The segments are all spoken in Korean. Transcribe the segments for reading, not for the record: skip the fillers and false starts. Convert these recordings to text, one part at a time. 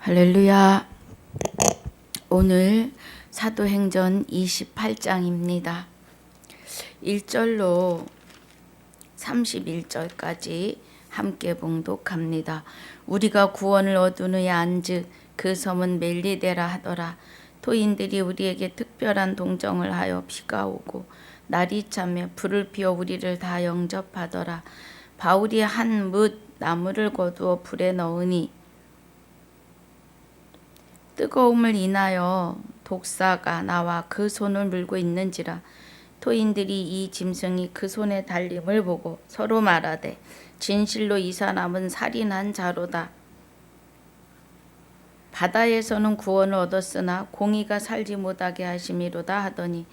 할렐루야. 오늘 사도행전 28장입니다. 1절로 31절까지 함께 봉독합니다. 우리가 구원을 얻은 후에 안즉 그 섬은 멜리데라 하더라. 토인들이 우리에게 특별한 동정을 하여 비가 오고 날이 차며 불을 피워 우리를 다 영접하더라. 바울이 한 뭇 나무를 거두어 불에 넣으니 뜨거움을 인하여 독사가 나와 그 손을 물고 있는지라. 토인들이 이 짐승이 그 손에 달림을 보고 서로 말하되 진실로 이 사람은 살인한 자로다. 바다에서는 구원을 얻었으나 공의가 살지 못하게 하심이로다 하더니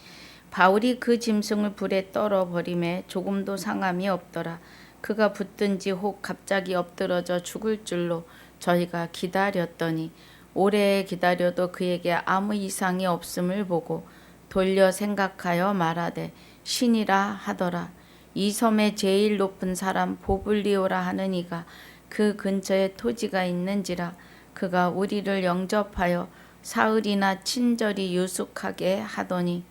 바울이 그 짐승을 불에 떨어 버림에 조금도 상함이 없더라. 그가 붙든지 혹 갑자기 엎드러져 죽을 줄로 저희가 기다렸더니 오래 기다려도 그에게 아무 이상이 없음을 보고 돌려 생각하여 말하되 신이라 하더라. 이 섬의 제일 높은 사람 보블리오라 하는 이가 그 근처에 토지가 있는지라. 그가 우리를 영접하여 사흘이나 친절히 유숙하게 하더니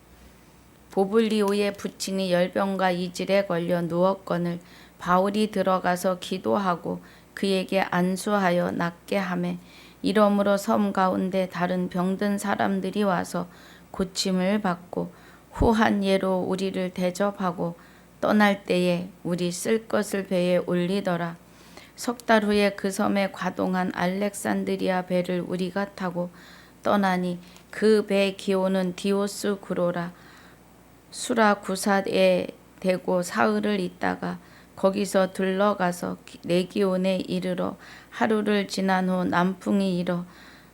보블리오의 부친이 열병과 이질에 걸려 누웠거늘 바울이 들어가서 기도하고 그에게 안수하여 낫게 하매 이러므로 섬 가운데 다른 병든 사람들이 와서 고침을 받고 후한 예로 우리를 대접하고 떠날 때에 우리 쓸 것을 배에 올리더라. 석 달 후에 그 섬에 과동한 알렉산드리아 배를 우리가 타고 떠나니 그 배 기호는 디오스 구로라. 수라구사에 대고 사흘을 있다가 거기서 들러가서 레기온에 이르러 하루를 지난 후 남풍이 일어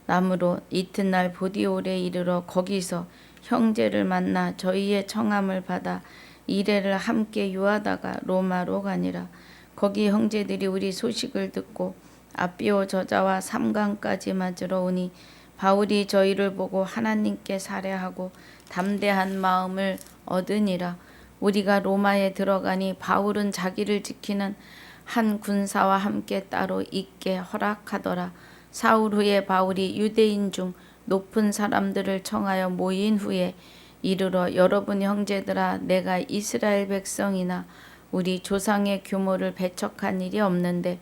남으로 이튿날 보디올에 이르러 거기서 형제를 만나 저희의 청함을 받아 이레를 함께 유하다가 로마로 가니라. 거기 형제들이 우리 소식을 듣고 아비오 저자와 삼강까지 맞으러 오니 바울이 저희를 보고 하나님께 살해하고 담대한 마음을 얻으니라. 우리가 로마에 들어가니 바울은 자기를 지키는 한 군사와 함께 따로 있게 허락하더라. 사흘 후에 바울이 유대인 중 높은 사람들을 청하여 모인 후에 이르러 여러분 형제들아, 내가 이스라엘 백성이나 우리 조상의 규모를 배척한 일이 없는데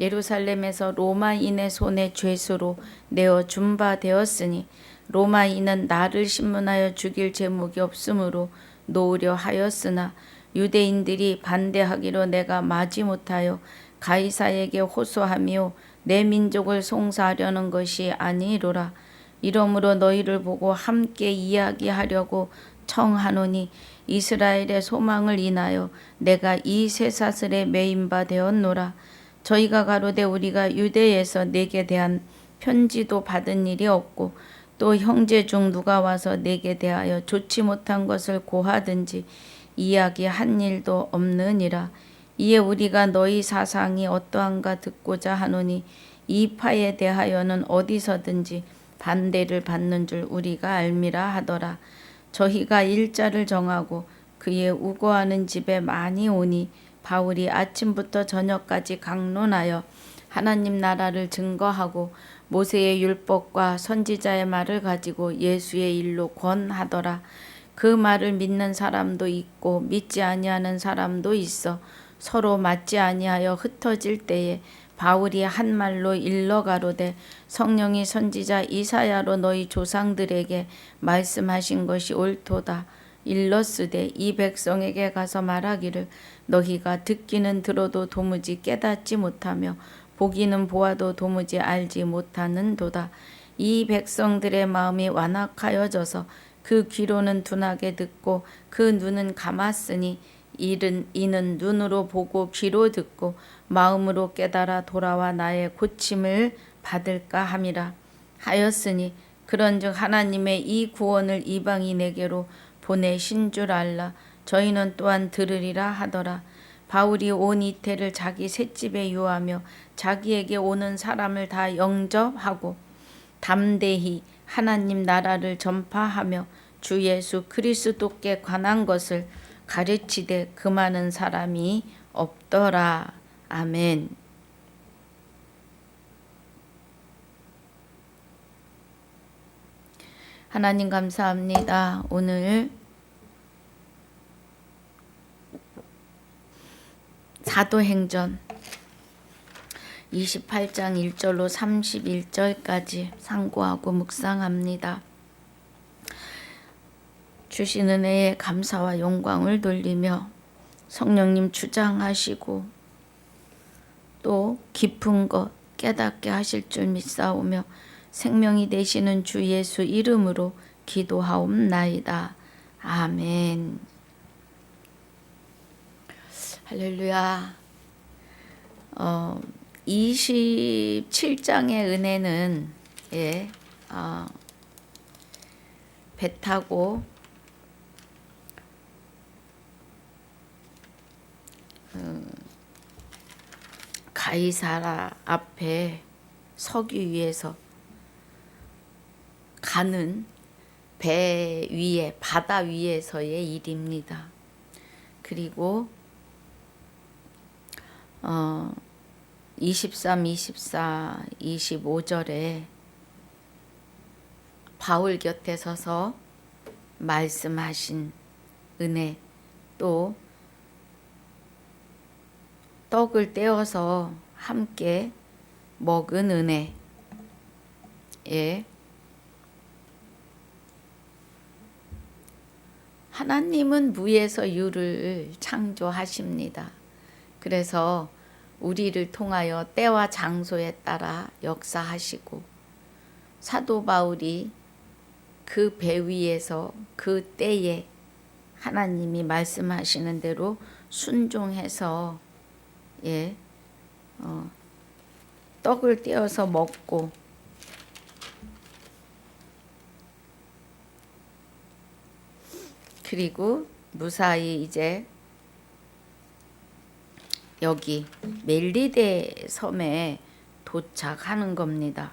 예루살렘에서 로마인의 손에 죄수로 내어 준 바 되었으니 로마인은 나를 신문하여 죽일 제목이 없으므로 놓으려 하였으나 유대인들이 반대하기로 내가 마지못하여 가이사에게 호소하며 내 민족을 송사하려는 것이 아니로라. 이러므로 너희를 보고 함께 이야기하려고 청하노니 이스라엘의 소망을 인하여 내가 이 쇠사슬에 매인 바 되었노라. 저희가 가로되 우리가 유대에서 내게 대한 편지도 받은 일이 없고 또 형제 중 누가 와서 내게 대하여 좋지 못한 것을 고하든지 이야기한 일도 없느니라. 이에 우리가 너희 사상이 어떠한가 듣고자 하노니 이 파에 대하여는 어디서든지 반대를 받는 줄 우리가 알미라 하더라. 저희가 일자를 정하고 그의 우거하는 집에 많이 오니 바울이 아침부터 저녁까지 강론하여 하나님 나라를 증거하고 모세의 율법과 선지자의 말을 가지고 예수의 일로 권하더라. 그 말을 믿는 사람도 있고 믿지 아니하는 사람도 있어 서로 맞지 아니하여 흩어질 때에 바울이 한 말로 일러 가로되 성령이 선지자 이사야로 너희 조상들에게 말씀하신 것이 옳도다. 일러쓰되 이 백성에게 가서 말하기를 너희가 듣기는 들어도 도무지 깨닫지 못하며 보기는 보아도 도무지 알지 못하는도다. 이 백성들의 마음이 완악하여져서 그 귀로는 둔하게 듣고 그 눈은 감았으니 이는 눈으로 보고 귀로 듣고 마음으로 깨달아 돌아와 나의 고침을 받을까 함이라 하였으니 그런즉 하나님의 이 구원을 이방인에게로 보내신 줄 알라. 저희는 또한 들으리라 하더라. 바울이 온 이태를 자기 셋집에 유하며 자기에게 오는 사람을 다 영접하고 담대히 하나님 나라를 전파하며 주 예수 그리스도께 관한 것을 가르치되 그 많은 사람이 없더라. 아멘. 하나님 감사합니다. 오늘 사도행전 28장 1절로 31절까지 상고하고 묵상합니다. 주신 은혜에 감사와 영광을 돌리며 성령님 주장하시고 또 깊은 것 깨닫게 하실 줄 믿사오며 생명이 되시는 주 예수 이름으로 기도하옵나이다. 아멘. 할렐루야. 27장의 은혜는 배 타고 가이사라 앞에 서기 위해서 가는 배 위에 바다 위에서의 일입니다. 그리고 23, 24, 25절에 바울 곁에 서서 말씀하신 은혜, 또 떡을 떼어서 함께 먹은 은혜, 하나님은 무에서 유를 창조하십니다. 그래서 우리를 통하여 때와 장소에 따라 역사하시고 사도 바울이 그 배 위에서 그 때에 하나님이 말씀하시는 대로 순종해서 떡을 떼어서 먹고 그리고 무사히 이제 여기 멜리데 섬에 도착하는 겁니다.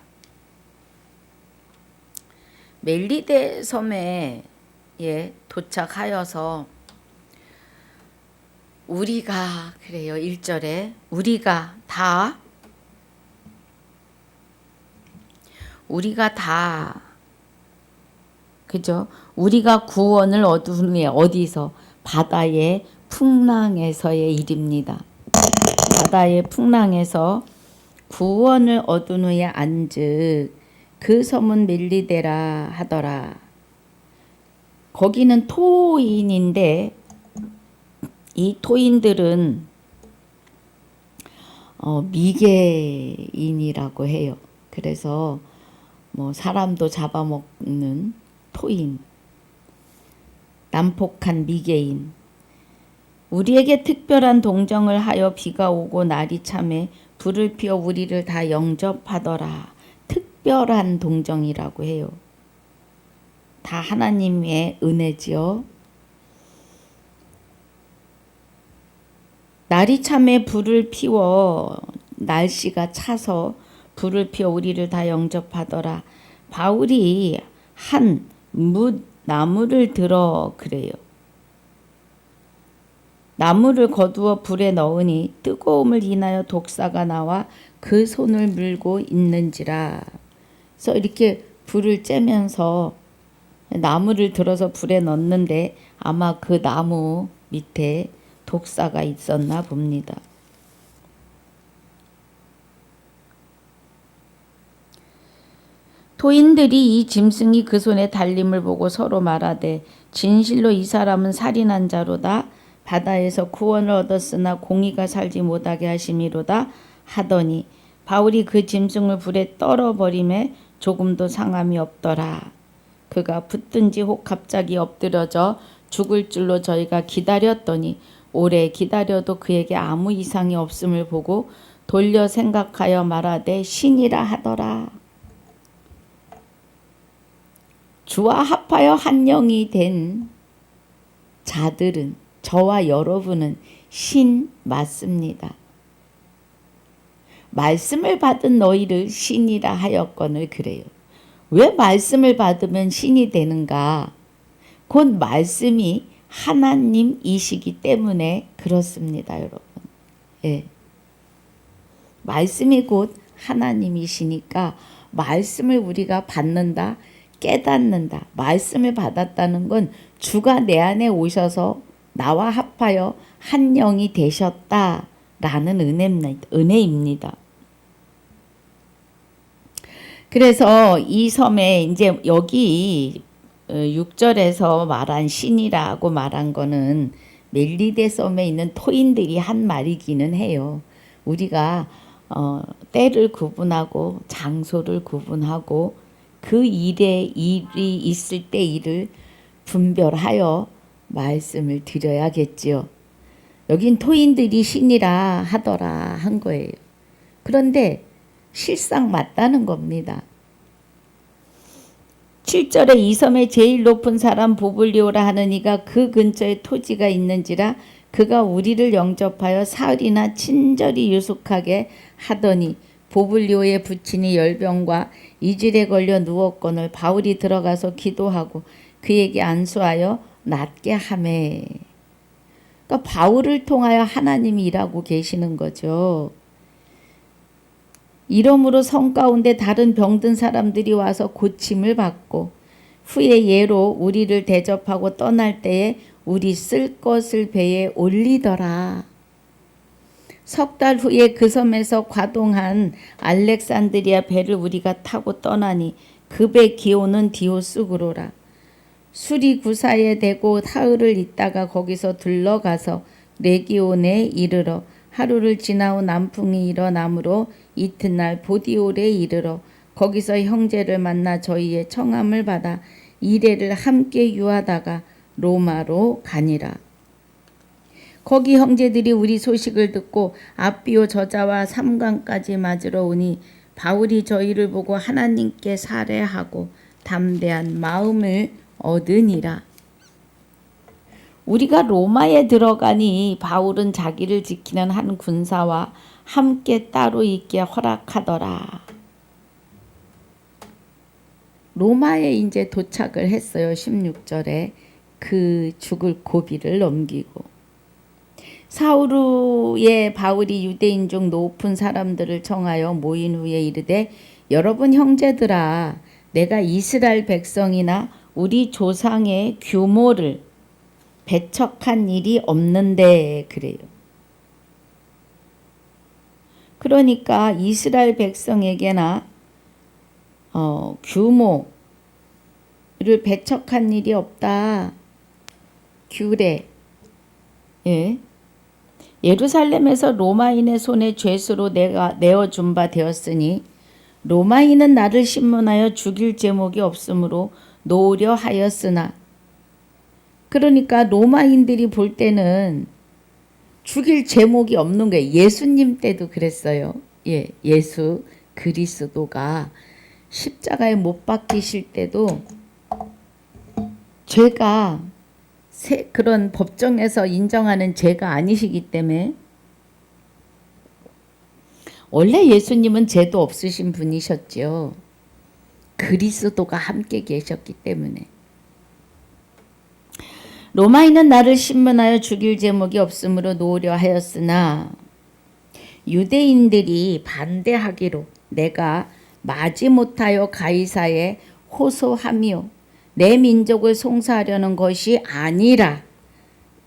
멜리데 섬에 도착하여서 우리가 그래요. 1절에 우리가 다 그죠? 우리가 구원을 얻으니 어디서? 바다의 풍랑에서의 일입니다. 바다의 풍랑에서 구원을 얻은 후에 안즉 그 섬은 멜리데라 하더라. 거기는 토인인데 이 토인들은 미개인이라고 해요. 그래서 사람도 잡아먹는 토인, 난폭한 미개인. 우리에게 특별한 동정을 하여 비가 오고 날이 참에 불을 피워 우리를 다 영접하더라. 특별한 동정이라고 해요. 다 하나님의 은혜지요. 날이 참에 불을 피워 날씨가 차서 불을 피워 우리를 다 영접하더라. 바울이 한 나무를 들어 그래요. 나무를 거두어 불에 넣으니 뜨거움을 인하여 독사가 나와 그 손을 물고 있는지라. 그래서 이렇게 불을 쬐면서 나무를 들어서 불에 넣는데 아마 그 나무 밑에 독사가 있었나 봅니다. 토인들이 이 짐승이 그 손에 달림을 보고 서로 말하되 진실로 이 사람은 살인한 자로다. 바다에서 구원을 얻었으나 공의가 살지 못하게 하심이로다 하더니 바울이 그 짐승을 불에 떨어버림에 조금도 상함이 없더라. 그가 붙든지 혹 갑자기 엎드려져 죽을 줄로 저희가 기다렸더니 오래 기다려도 그에게 아무 이상이 없음을 보고 돌려 생각하여 말하되 신이라 하더라. 주와 합하여 한 영이 된 자들은 저와 여러분은 신 맞습니다. 말씀을 받은 너희를 신이라 하였거늘 그래요. 왜 말씀을 받으면 신이 되는가? 곧 말씀이 하나님이시기 때문에 그렇습니다, 여러분. 말씀이 곧 하나님이시니까 말씀을 우리가 받는다, 깨닫는다. 말씀을 받았다는 건 주가 내 안에 오셔서 나와 합하여 한 영이 되셨다라는 은혜입니다. 그래서 이 섬에 이제 여기 6절에서 말한 신이라고 말한 거는 멜리데 섬에 있는 토인들이 한 말이기는 해요. 우리가 때를 구분하고 장소를 구분하고 그 일이 있을 때 일을 분별하여 말씀을 드려야겠지요. 여긴 토인들이 신이라 하더라 한 거예요. 그런데 실상 맞다는 겁니다. 7절에 이 섬의 제일 높은 사람 부블리오라 하는 이가 그 근처에 토지가 있는지라 그가 우리를 영접하여 사흘이나 친절히 유숙하게 하더니 부블리오의 부친이 열병과 이질에 걸려 누웠거늘 바울이 들어가서 기도하고 그에게 안수하여 낫게 하매. 그러니까 바울을 통하여 하나님이 일하고 계시는 거죠. 이러므로 성 가운데 다른 병든 사람들이 와서 고침을 받고 후에 예로 우리를 대접하고 떠날 때에 우리 쓸 것을 배에 올리더라. 석 달 후에 그 섬에서 과동한 알렉산드리아 배를 우리가 타고 떠나니 그 배 기호는 디오스구로라. 수리 구사에 대고 사흘을 있다가 거기서 들러가서 레기온에 이르러 하루를 지나 후 남풍이 일어나므로 이튿날 보디올에 이르러 거기서 형제를 만나 저희의 청함을 받아 이레를 함께 유하다가 로마로 가니라. 거기 형제들이 우리 소식을 듣고 앞비오 저자와 삼강까지 맞으러 오니 바울이 저희를 보고 하나님께 살해하고 담대한 마음을 얻으니라. 우리가 로마에 들어가니 바울은 자기를 지키는 한 군사와 함께 따로 있게 허락하더라. 로마에 이제 도착을 했어요. 16절에 그 죽을 고비를 넘기고. 사흘 후에 바울이 유대인 중 높은 사람들을 청하여 모인 후에 이르되 여러분 형제들아 내가 이스라엘 백성이나 우리 조상의 규모를 배척한 일이 없는데 그래요. 그러니까 이스라엘 백성에게나 규모를 배척한 일이 없다. 규례. 예. 예루살렘에서 로마인의 손에 죄수로 내가 내어준 바 되었으니 로마인은 나를 신문하여 죽일 제목이 없으므로 놓으려 하였으나 그러니까 로마인들이 볼 때는 죽일 제목이 없는 거예요. 예수님 때도 그랬어요. 예, 예수 그리스도가 십자가에 못 박히실 때도 죄가 그런 법정에서 인정하는 죄가 아니시기 때문에 원래 예수님은 죄도 없으신 분이셨죠. 그리스도가 함께 계셨기 때문에. 로마인은 나를 신문하여 죽일 제목이 없으므로 놓으려 하였으나 유대인들이 반대하기로 내가 마지못하여 가이사에 호소하며 내 민족을 송사하려는 것이 아니라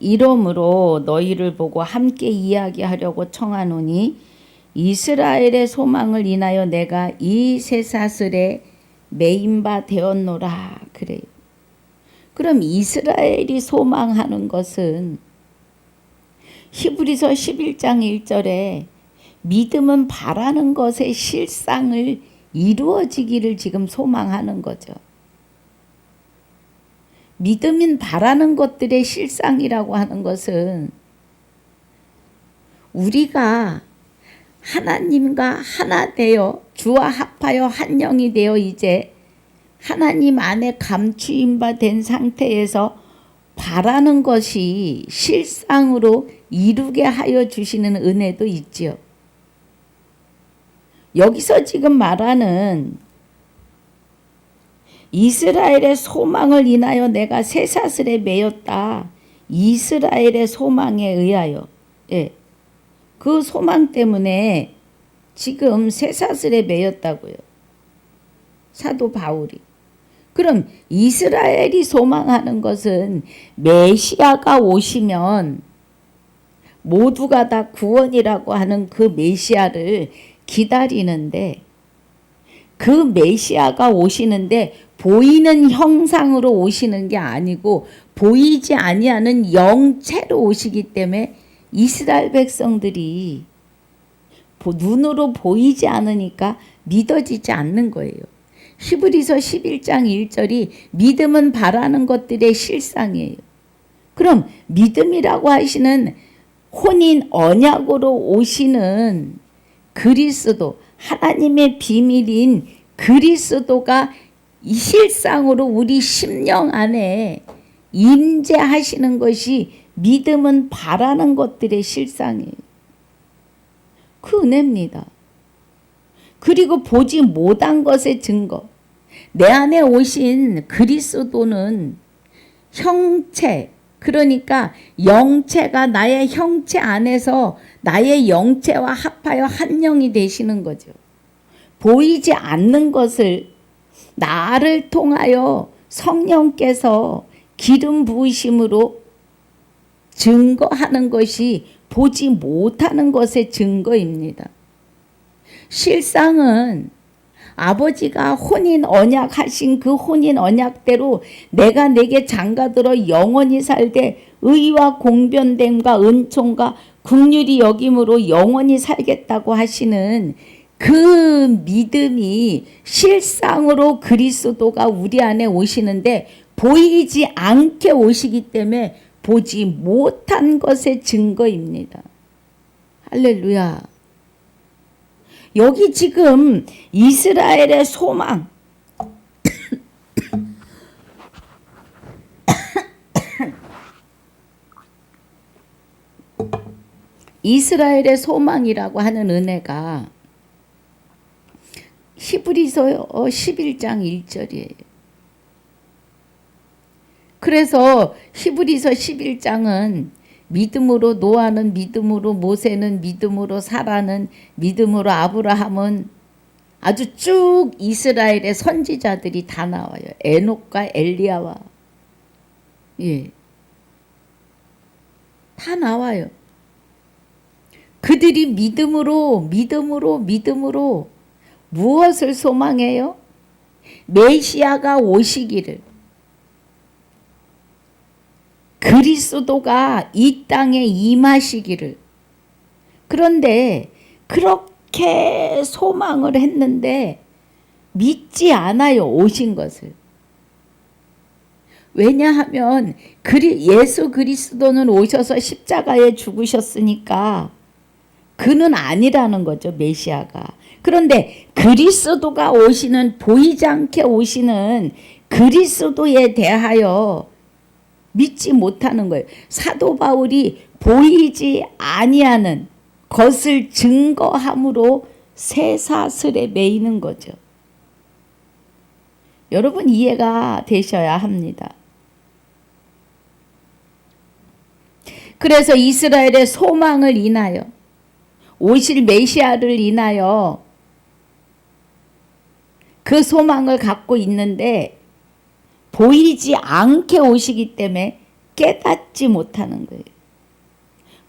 이러므로 너희를 보고 함께 이야기하려고 청하노니 이스라엘의 소망을 인하여 내가 이 쇠사슬에 매인 바 되었노라 그래요. 그럼 이스라엘이 소망하는 것은 히브리서 11장 1절에 믿음은 바라는 것의 실상을 이루어지기를 지금 소망하는 거죠. 믿음인 바라는 것들의 실상이라고 하는 것은 우리가 하나님과 하나 되어 주와 합하여 한 영이 되어 이제 하나님 안에 감추인 바 된 상태에서 바라는 것이 실상으로 이루게 하여 주시는 은혜도 있지요. 여기서 지금 말하는 이스라엘의 소망을 인하여 내가 쇠사슬에 매였다. 이스라엘의 소망에 의하여. 예. 그 소망 때문에 지금 쇠사슬에 매였다고요. 사도 바울이. 그럼 이스라엘이 소망하는 것은 메시아가 오시면 모두가 다 구원이라고 하는 그 메시아를 기다리는데, 그 메시아가 오시는데 보이는 형상으로 오시는 게 아니고 보이지 아니하는 영체로 오시기 때문에 이스라엘 백성들이 눈으로 보이지 않으니까 믿어지지 않는 거예요. 히브리서 11장 1절이 믿음은 바라는 것들의 실상이에요. 그럼 믿음이라고 하시는 혼인 언약으로 오시는 그리스도, 하나님의 비밀인 그리스도가 이 실상으로 우리 심령 안에 임재하시는 것이 믿음은 바라는 것들의 실상이에요. 그 은혜입니다. 그리고 보지 못한 것의 증거. 내 안에 오신 그리스도는 형체, 그러니까 영체가 나의 형체 안에서 나의 영체와 합하여 한 영이 되시는 거죠. 보이지 않는 것을 나를 통하여 성령께서 기름 부으심으로 증거하는 것이 보지 못하는 것의 증거입니다. 실상은 아버지가 혼인 언약 하신 그 혼인 언약대로 내가 내게 장가들어 영원히 살되 의와 공변됨과 은총과 긍휼이 여김으로 영원히 살겠다고 하시는 그 믿음이 실상으로 그리스도가 우리 안에 오시는데 보이지 않게 오시기 때문에 보지 못한 것의 증거입니다. 할렐루야. 여기 지금 이스라엘의 소망, 이스라엘의 소망이라고 하는 은혜가 히브리서 11장 1절이에요. 그래서 히브리서 11장은 믿음으로 노아는 믿음으로, 모세는 믿음으로, 사라는 믿음으로, 아브라함은, 아주 쭉 이스라엘의 선지자들이 다 나와요. 에녹과 엘리야와 다 나와요. 그들이 믿음으로 무엇을 소망해요? 메시아가 오시기를, 그리스도가 이 땅에 임하시기를. 그런데 그렇게 소망을 했는데 믿지 않아요, 오신 것을. 왜냐하면 예수 그리스도는 오셔서 십자가에 죽으셨으니까 그는 아니라는 거죠, 메시아가. 그런데 그리스도가 오시는, 보이지 않게 오시는 그리스도에 대하여 믿지 못하는 거예요. 사도 바울이 보이지 아니하는 것을 증거함으로 쇠사슬에 매이는 거죠. 여러분 이해가 되셔야 합니다. 그래서 이스라엘의 소망을 인하여, 오실 메시아를 인하여 그 소망을 갖고 있는데 보이지 않게 오시기 때문에 깨닫지 못하는 거예요.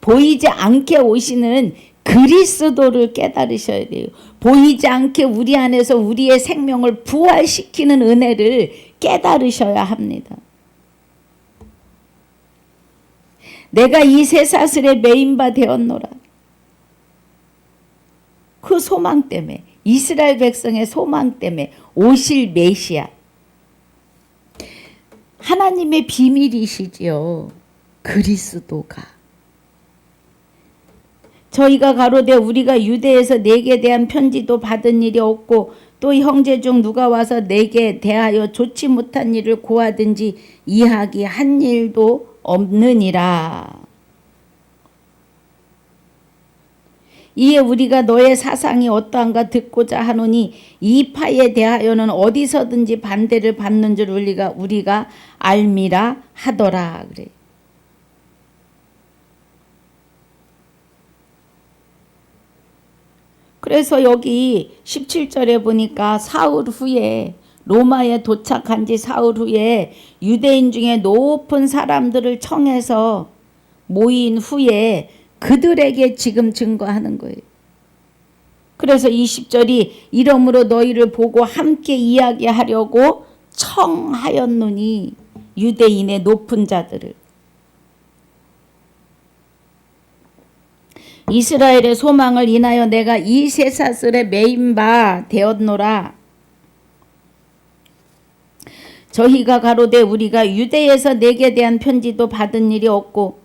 보이지 않게 오시는 그리스도를 깨달으셔야 돼요. 보이지 않게 우리 안에서 우리의 생명을 부활시키는 은혜를 깨달으셔야 합니다. 내가 이 쇠사슬에 매인 바 되었노라. 그 소망 때문에, 이스라엘 백성의 소망 때문에 오실 메시아, 하나님의 비밀이시지요. 그리스도가. 저희가 가로되 우리가 유대에서 내게 대한 편지도 받은 일이 없고 또 형제 중 누가 와서 내게 대하여 좋지 못한 일을 고하든지 이하기 한 일도 없느니라. 이에 우리가 너의 사상이 어떠한가 듣고자 하노니 이 파에 대하여는 어디서든지 반대를 받는 줄 우리가 알미라 하더라. 그래. 그래서 여기 17절에 보니까 사흘 후에 로마에 도착한 지 사흘 후에 유대인 중에 높은 사람들을 청해서 모인 후에 그들에게 지금 증거하는 거예요. 그래서 20절이 이러므로 너희를 보고 함께 이야기하려고 청하였노니, 유대인의 높은 자들을. 이스라엘의 소망을 인하여 내가 이 쇠사슬에 매인 바 되었노라. 저희가 가로되 우리가 유대에서 내게 대한 편지도 받은 일이 없고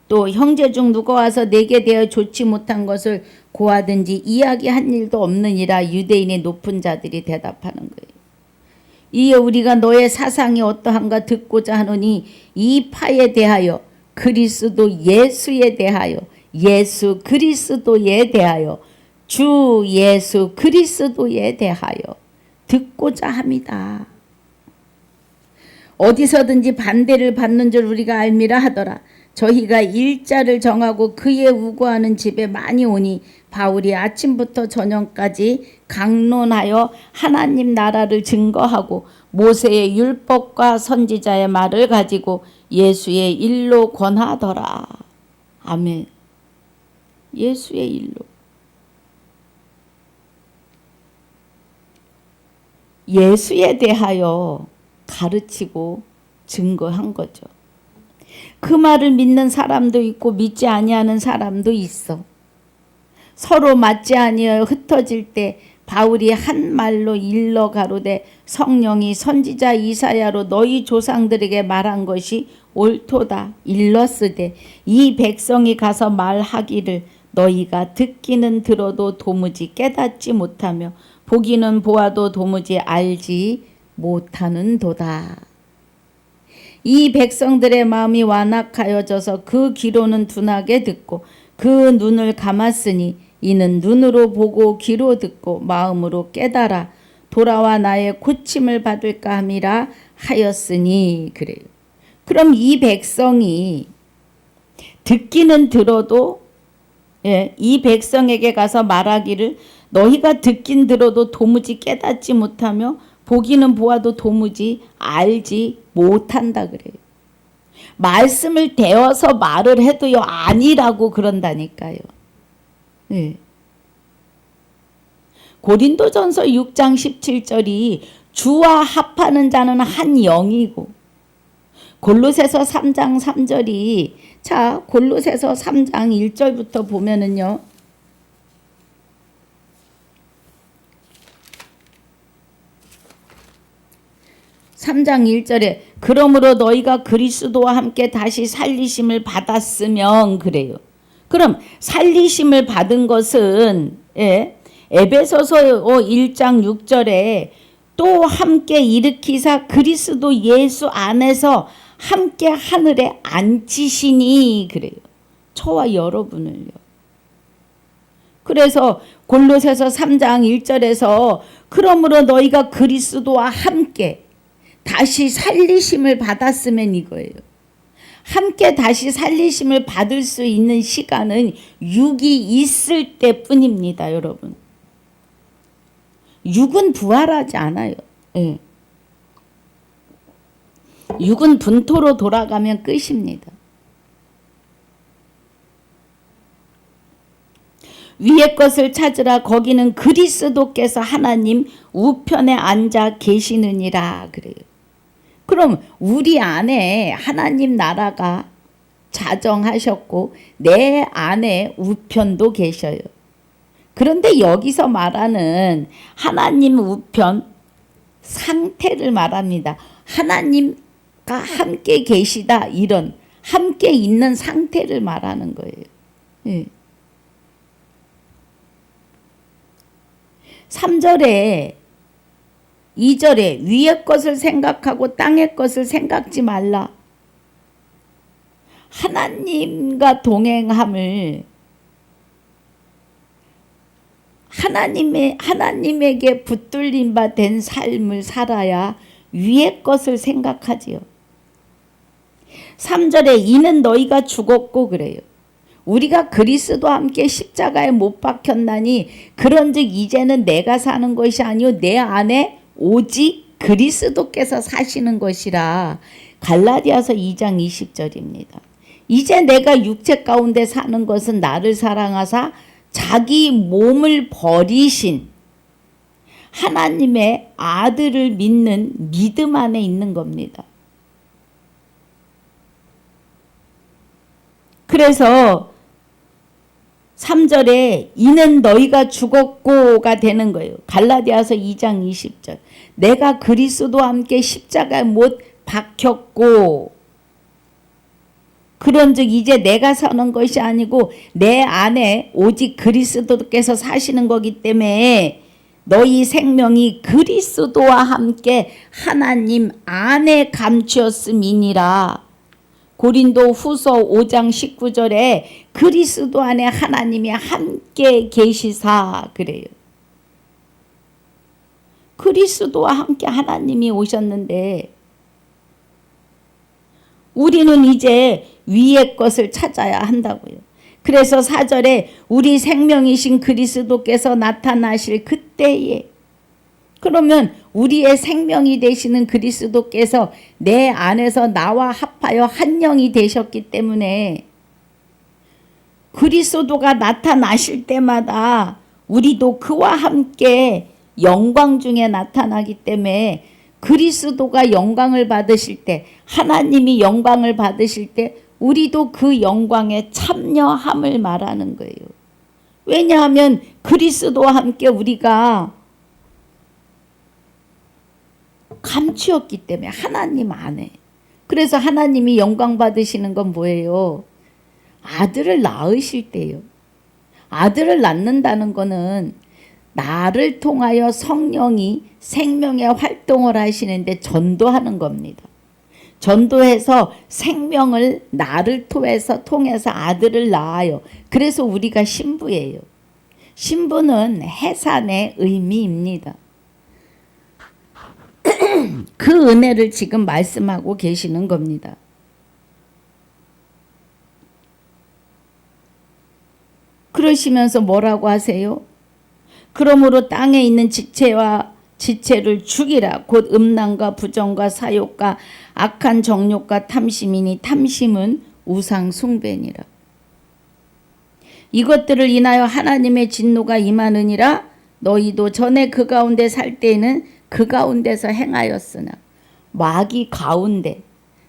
또 형제 중 누가 와서 내게 대하여 좋지 못한 것을 고하든지 이야기한 일도 없느니라. 유대인의 높은 자들이 대답하는 거예요. 이에 우리가 너의 사상이 어떠한가 듣고자 하노니 이 파에 대하여 그리스도 예수에 대하여 예수 그리스도에 대하여 주 예수 그리스도에 대하여 듣고자 합니다. 어디서든지 반대를 받는 줄 우리가 알미라 하더라. 저희가 일자를 정하고 그의 우고하는 집에 많이 오니 바울이 아침부터 저녁까지 강론하여 하나님 나라를 증거하고 모세의 율법과 선지자의 말을 가지고 예수의 일로 권하더라. 아멘. 예수의 일로. 예수에 대하여 가르치고 증거한 거죠. 그 말을 믿는 사람도 있고 믿지 아니하는 사람도 있어. 서로 맞지 아니하여 흩어질 때 바울이 한 말로 일러 가로되 성령이 선지자 이사야로 너희 조상들에게 말한 것이 옳도다. 일렀으되 이 백성이 가서 말하기를 너희가 듣기는 들어도 도무지 깨닫지 못하며 보기는 보아도 도무지 알지 못하는도다. 이 백성들의 마음이 완악하여져서 그 귀로는 둔하게 듣고 그 눈을 감았으니 이는 눈으로 보고 귀로 듣고 마음으로 깨달아 돌아와 나의 고침을 받을까 함이라 하였으니. 그래요. 그럼 이 백성이 듣기는 들어도 이 백성에게 가서 말하기를 너희가 듣긴 들어도 도무지 깨닫지 못하며 보기는 보아도 도무지 알지 못한다 그래요. 말씀을 대어서 말을 해도요 아니라고 그런다니까요. 네. 고린도전서 6장 17절이 주와 합하는 자는 한 영이고 골로새서 3장 3절이 자 골로새서 3장 1절부터 보면은요. 3장 1절에 그러므로 너희가 그리스도와 함께 다시 살리심을 받았으면 그래요. 그럼 살리심을 받은 것은 에베소서 1장 6절에 또 함께 일으키사 그리스도 예수 안에서 함께 하늘에 앉히시니 그래요. 저와 여러분을요. 그래서 골로새서 3장 1절에서 그러므로 너희가 그리스도와 함께 다시 살리심을 받았으면 이거예요. 함께 다시 살리심을 받을 수 있는 시간은 육이 있을 때뿐입니다, 여러분. 육은 부활하지 않아요. 네. 육은 분토로 돌아가면 끝입니다. 위의 것을 찾으라. 거기는 그리스도께서 하나님 우편에 앉아 계시느니라 그래요. 그럼 우리 안에 하나님 나라가 자정하셨고 내 안에 우편도 계셔요. 그런데 여기서 말하는 하나님 우편 상태를 말합니다. 하나님과 함께 계시다 이런 함께 있는 상태를 말하는 거예요. 네. 3절에 2절에 위의 것을 생각하고 땅의 것을 생각지 말라. 하나님과 동행함을 하나님에게 붙들림 바 된 삶을 살아야 위의 것을 생각하지요. 3절에 이는 너희가 죽었고 그래요. 우리가 그리스도와 함께 십자가에 못 박혔나니 그런즉 이제는 내가 사는 것이 아니요 내 안에 오직 그리스도께서 사시는 것이라. 갈라디아서 2장 20절입니다. 이제 내가 육체 가운데 사는 것은 나를 사랑하사 자기 몸을 버리신 하나님의 아들을 믿는 믿음 안에 있는 겁니다. 그래서 3절에 이는 너희가 죽었고가 되는 거예요. 갈라디아서 2장 20절. 내가 그리스도와 함께 십자가에 못 박혔고 그런즉 이제 내가 사는 것이 아니고 내 안에 오직 그리스도께서 사시는 거기 때문에 너희 생명이 그리스도와 함께 하나님 안에 감추었음이니라. 고린도 후서 5장 19절에 그리스도 안에 하나님이 함께 계시사 그래요. 그리스도와 함께 하나님이 오셨는데 우리는 이제 위의 것을 찾아야 한다고요. 그래서 4절에 우리 생명이신 그리스도께서 나타나실 그때에, 그러면 우리의 생명이 되시는 그리스도께서 내 안에서 나와 합하여 한 영이 되셨기 때문에 그리스도가 나타나실 때마다 우리도 그와 함께 영광 중에 나타나기 때문에 그리스도가 영광을 받으실 때, 하나님이 영광을 받으실 때 우리도 그 영광에 참여함을 말하는 거예요. 왜냐하면 그리스도와 함께 우리가 감추었기 때문에 하나님 안에. 그래서 하나님이 영광 받으시는 건 뭐예요? 아들을 낳으실 때요. 아들을 낳는다는 거는 나를 통하여 성령이 생명의 활동을 하시는데 전도하는 겁니다. 전도해서 생명을 나를 통해서 아들을 낳아요. 그래서 우리가 신부예요. 신부는 해산의 의미입니다. 그 은혜를 지금 말씀하고 계시는 겁니다. 그러시면서 뭐라고 하세요? 그러므로 땅에 있는 지체를 죽이라. 곧 음란과 부정과 사욕과 악한 정욕과 탐심이니 탐심은 우상 숭배니라. 이것들을 인하여 하나님의 진노가 임하느니라. 너희도 전에 그 가운데 살 때에는 그 가운데서 행하였으나. 마귀 가운데,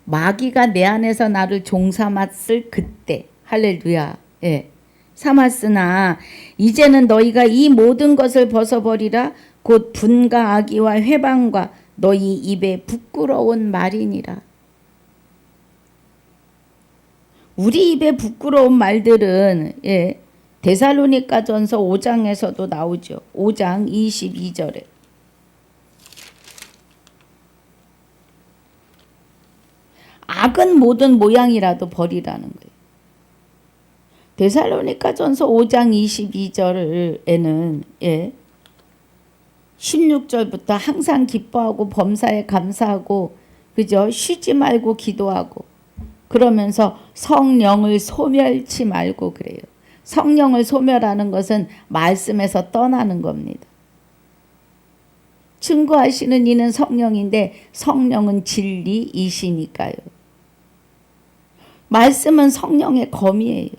마귀가 내 안에서 나를 종삼았을 그때, 할렐루야, 예, 삼았으나 이제는 너희가 이 모든 것을 벗어버리라. 곧 분과 악의와 회방과 너희 입에 부끄러운 말이니라. 우리 입에 부끄러운 말들은, 예, 데살로니가전서 5장에서도 나오죠. 5장 22절에. 악은 모든 모양이라도 버리라는 거예요. 데살로니가전서 5장 22절에는, 예, 16절부터 항상 기뻐하고 범사에 감사하고, 그죠? 쉬지 말고 기도하고, 그러면서 성령을 소멸치 말고 그래요. 성령을 소멸하는 것은 말씀에서 떠나는 겁니다. 증거하시는 이는 성령인데 성령은 진리이시니까요. 말씀은 성령의 검이에요.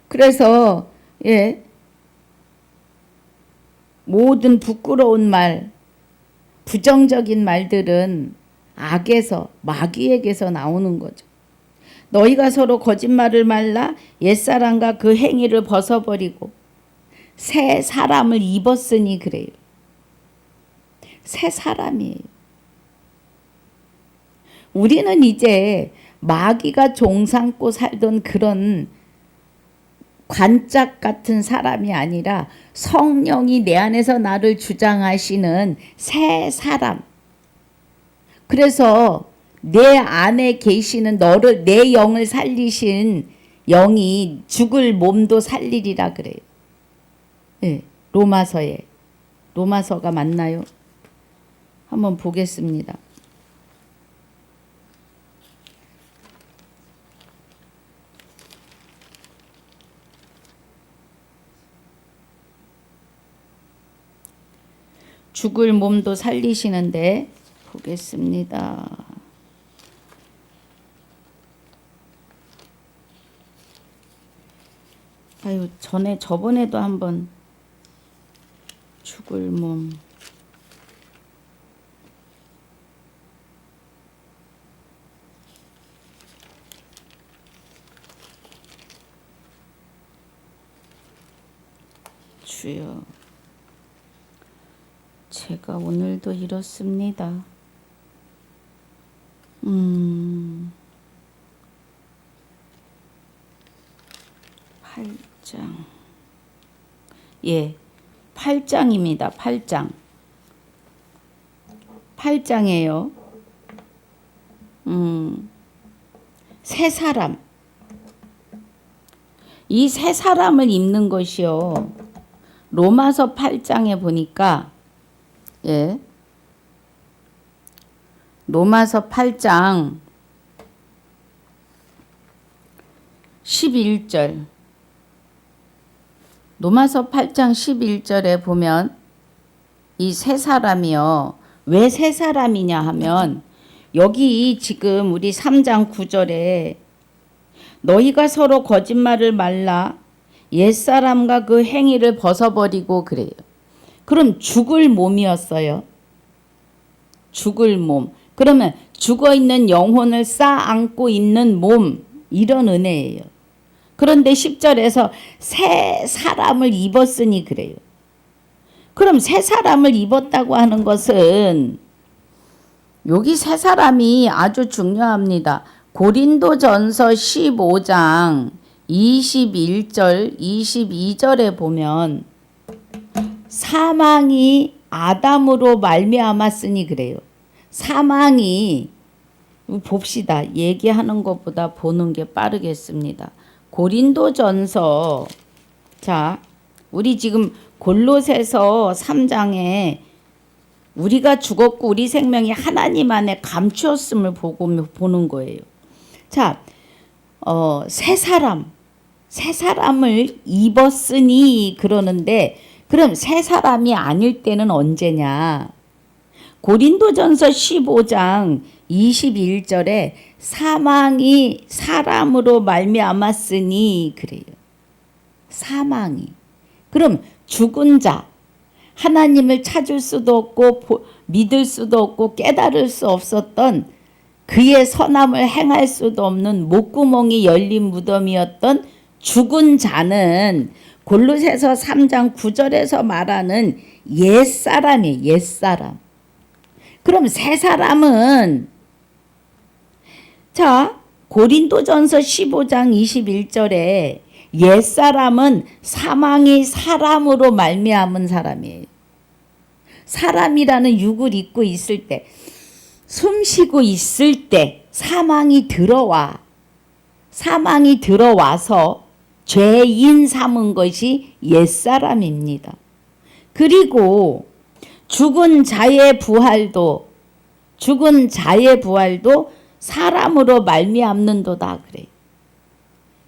그래서, 예, 모든 부끄러운 말, 부정적인 말들은 악에서, 마귀에게서 나오는 거죠. 너희가 서로 거짓말을 말라 옛사람과 그 행위를 벗어버리고 새 사람을 입었으니 그래요. 새 사람이에요. 우리는 이제 마귀가 종삼고 살던 그런 관짝 같은 사람이 아니라 성령이 내 안에서 나를 주장하시는 새 사람. 그래서 내 안에 계시는 너를, 내 영을 살리신 영이 죽을 몸도 살리리라 그래요. 네, 로마서가 맞나요? 한번 보겠습니다. 죽을 몸도 살리시는데 보겠습니다. 아유, 저번에도 한번 죽을 몸. 주여, 제가 오늘도 이렇습니다. 8장. 예, 8장입니다. 8장. 8장이에요. 새 사람. 이 새 사람을 입는 것이요. 로마서 8장에 보니까, 예, 로마서 8장 11절. 로마서 8장 11절에 보면 이 새 사람이요. 왜 새 사람이냐 하면 여기 지금 우리 3장 9절에 너희가 서로 거짓말을 말라 옛사람과 그 행위를 벗어버리고 그래요. 그럼 죽을 몸이었어요. 죽을 몸. 그러면 죽어있는 영혼을 쌓아안고 있는 몸, 이런 은혜예요. 그런데 10절에서 새 사람을 입었으니 그래요. 그럼 새 사람을 입었다고 하는 것은 여기 새 사람이 아주 중요합니다. 고린도전서 15장 21절 22절에 보면 사망이 아담으로 말미암았으니 그래요. 사망이, 봅시다. 얘기하는 것보다 보는 게 빠르겠습니다. 고린도전서, 자, 우리 지금 골로새서 3장에 우리가 죽었고 우리 생명이 하나님 안에 감추었음을 보는 거예요. 자, 새 사람을 입었으니 그러는데, 그럼 새 사람이 아닐 때는 언제냐? 고린도전서 15장 21절에 사망이 사람으로 말미암았으니 그래요. 사망이. 그럼 죽은 자, 하나님을 찾을 수도 없고 믿을 수도 없고 깨달을 수 없었던, 그의 선함을 행할 수도 없는 목구멍이 열린 무덤이었던 죽은 자는 골로새서 3장 9절에서 말하는 옛사람이에요. 옛사람. 그럼 새 사람은, 자, 고린도전서 15장 21절에 옛사람은 사망이 사람으로 말미암은 사람이에요. 사람이라는 육을 입고 있을 때, 숨 쉬고 있을 때 사망이 들어와서 죄인 삼은 것이 옛사람입니다. 그리고 죽은 자의 부활도 사람으로 말미암는도다 그래요.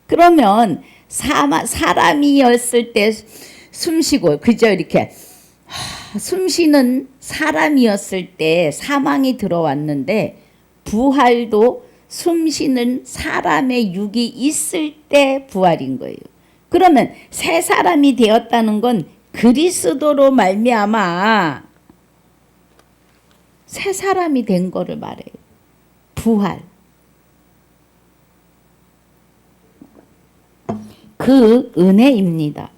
그러면 사람이었을 때 숨쉬고, 그죠? 이렇게 숨쉬는 사람이었을 때 사망이 들어왔는데, 부활도 숨쉬는 사람의 육이 있을 때 부활인 거예요. 그러면 새 사람이 되었다는 건 그리스도로 말미암아 새 사람이 된 거를 말해요. 부활. 그 은혜입니다.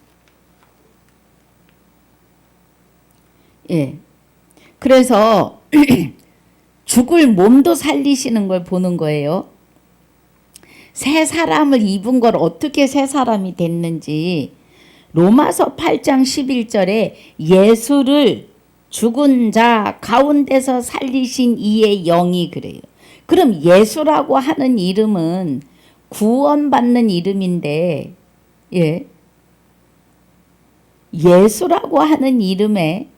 예. 그래서 죽을 몸도 살리시는 걸 보는 거예요. 새 사람을 입은 걸 어떻게 새 사람이 됐는지 로마서 8장 11절에 예수를 죽은 자 가운데서 살리신 이의 영이 그래요. 그럼 예수라고 하는 이름은 구원받는 이름인데, 예, 예수라고 하는 이름에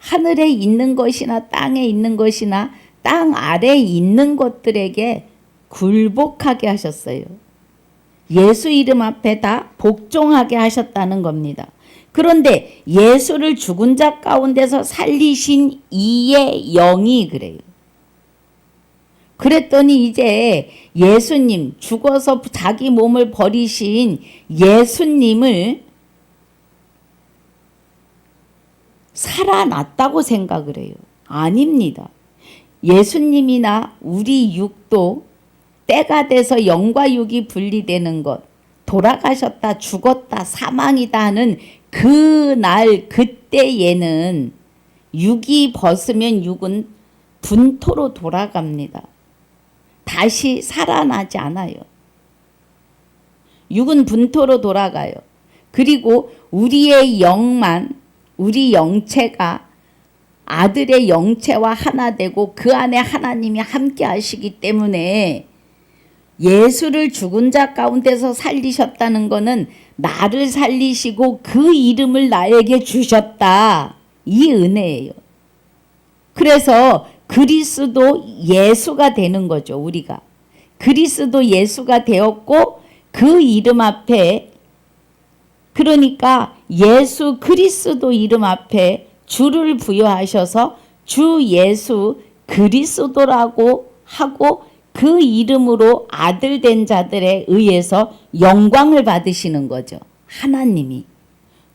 하늘에 있는 것이나 땅에 있는 것이나 땅 아래에 있는 것들에게 굴복하게 하셨어요. 예수 이름 앞에 다 복종하게 하셨다는 겁니다. 그런데 예수를 죽은 자 가운데서 살리신 이의 영이 그래요. 그랬더니 이제 예수님, 죽어서 자기 몸을 버리신 예수님을 살아났다고 생각을 해요. 아닙니다. 예수님이나 우리 육도 때가 돼서 영과 육이 분리되는 것, 돌아가셨다, 죽었다, 사망이다 하는 그날, 그때에는 육이 벗으면 육은 분토로 돌아갑니다. 다시 살아나지 않아요. 육은 분토로 돌아가요. 그리고 우리의 영만, 우리 영체가 아들의 영체와 하나 되고 그 안에 하나님이 함께 하시기 때문에 예수를 죽은 자 가운데서 살리셨다는 것은 나를 살리시고 그 이름을 나에게 주셨다. 이 은혜예요. 그래서 그리스도 예수가 되는 거죠. 우리가. 그리스도 예수가 되었고 그 이름 앞에, 그러니까 예수 그리스도 이름 앞에 주를 부여하셔서 주 예수 그리스도라고 하고 그 이름으로 아들 된 자들에 의해서 영광을 받으시는 거죠. 하나님이.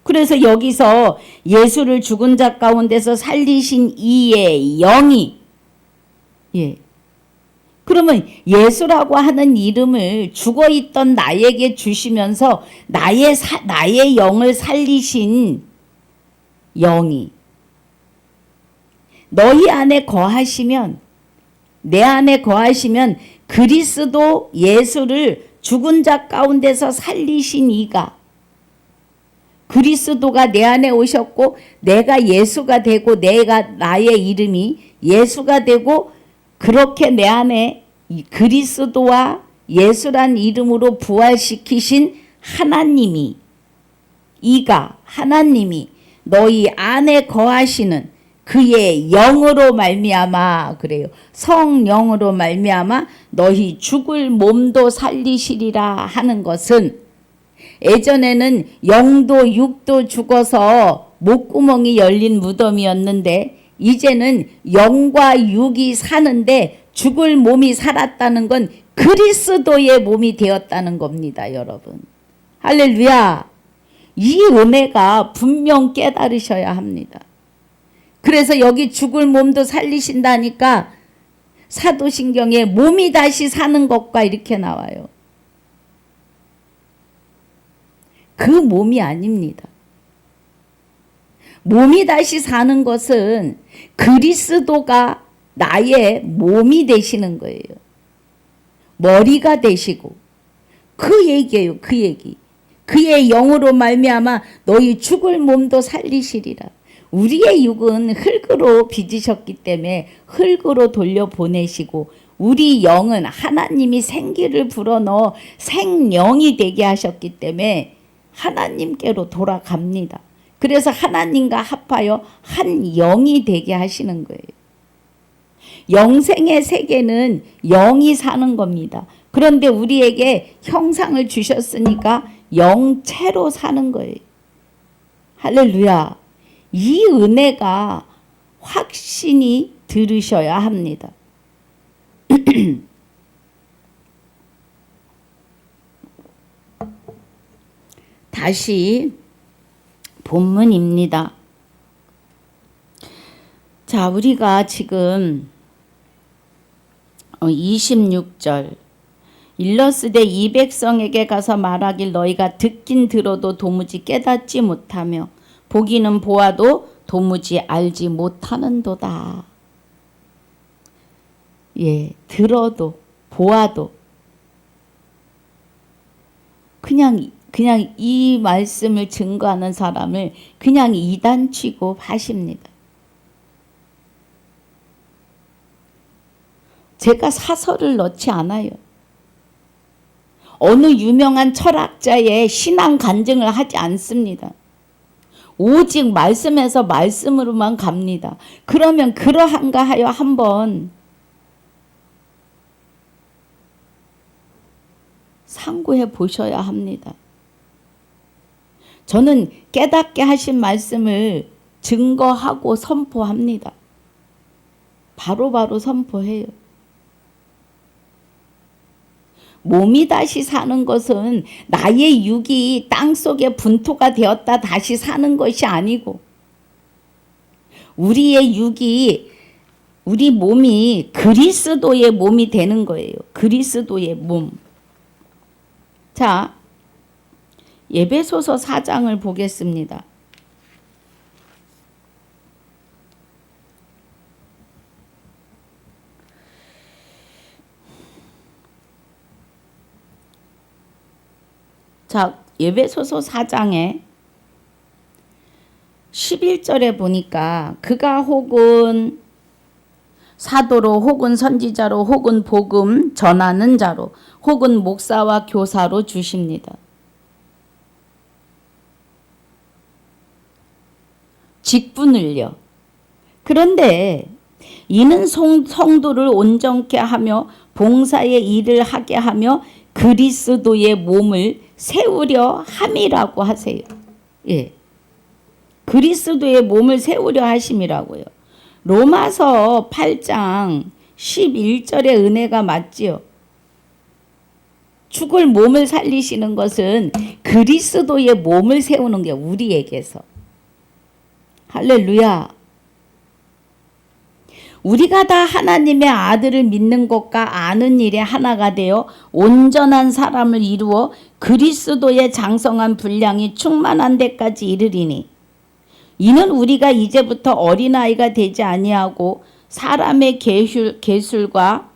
그래서 여기서 예수를 죽은 자 가운데서 살리신 이의 영이, 예. 그러면 예수라고 하는 이름을 죽어있던 나에게 주시면서 나의 영을 살리신 영이 너희 안에 거하시면, 내 안에 거하시면 그리스도 예수를 죽은 자 가운데서 살리신 이가, 그리스도가 내 안에 오셨고 내가 예수가 되고 내가 나의 이름이 예수가 되고 그렇게 내 안에 그리스도와 예수란 이름으로 부활시키신 하나님이, 이가 하나님이 너희 안에 거하시는 그의 영으로 말미암아, 그래요. 성령으로 말미암아 너희 죽을 몸도 살리시리라 하는 것은, 예전에는 영도 육도 죽어서 목구멍이 열린 무덤이었는데 이제는 영과 육이 사는데 죽을 몸이 살았다는 건 그리스도의 몸이 되었다는 겁니다, 여러분. 할렐루야. 이 은혜가 분명 깨달으셔야 합니다. 그래서 여기 죽을 몸도 살리신다니까 사도신경에 몸이 다시 사는 것과 이렇게 나와요. 그 몸이 아닙니다. 몸이 다시 사는 것은 그리스도가 나의 몸이 되시는 거예요. 머리가 되시고, 그 얘기예요. 그 얘기. 그의 영으로 말미암아 너희 죽을 몸도 살리시리라. 우리의 육은 흙으로 빚으셨기 때문에 흙으로 돌려보내시고, 우리 영은 하나님이 생기를 불어넣어 생령이 되게 하셨기 때문에 하나님께로 돌아갑니다. 그래서 하나님과 합하여 한 영이 되게 하시는 거예요. 영생의 세계는 영이 사는 겁니다. 그런데 우리에게 형상을 주셨으니까 영체로 사는 거예요. 할렐루야. 이 은혜가 확신이 들으셔야 합니다. 다시 본문입니다. 자, 우리가 지금 26절 일러스되 이 백성에게 가서 말하길 너희가 듣긴 들어도 도무지 깨닫지 못하며 보기는 보아도 도무지 알지 못하는도다. 예, 들어도 보아도 그냥 이 말씀을 증거하는 사람을 그냥 이단치고 하십니다. 제가 사설을 넣지 않아요. 어느 유명한 철학자의 신앙 간증을 하지 않습니다. 오직 말씀에서 말씀으로만 갑니다. 그러면 그러한가 하여 한번 상고해 보셔야 합니다. 저는 깨닫게 하신 말씀을 증거하고 선포합니다. 바로바로 선포해요. 몸이 다시 사는 것은 나의 육이 땅속에 분토가 되었다 다시 사는 것이 아니고, 우리의 육이, 우리 몸이 그리스도의 몸이 되는 거예요. 그리스도의 몸. 자, 에베소서 4장을 보겠습니다. 자, 에베소서 4장에 11절에 보니까 그가 혹은 사도로 혹은 선지자로 혹은 복음 전하는 자로 혹은 목사와 교사로 주십니다. 직분을요. 그런데 이는 성도를 온전케 하며 봉사의 일을 하게 하며 그리스도의 몸을 세우려 함이라고 하세요. 예. 그리스도의 몸을 세우려 하심이라고요. 로마서 8장 11절의 은혜가 맞지요. 죽을 몸을 살리시는 것은 그리스도의 몸을 세우는 게 우리에게서. 할렐루야. 우리가 다 하나님의 아들을 믿는 것과 아는 일에 하나가 되어 온전한 사람을 이루어 그리스도의 장성한 분량이 충만한 데까지 이르리니, 이는 우리가 이제부터 어린아이가 되지 아니하고 사람의 계술과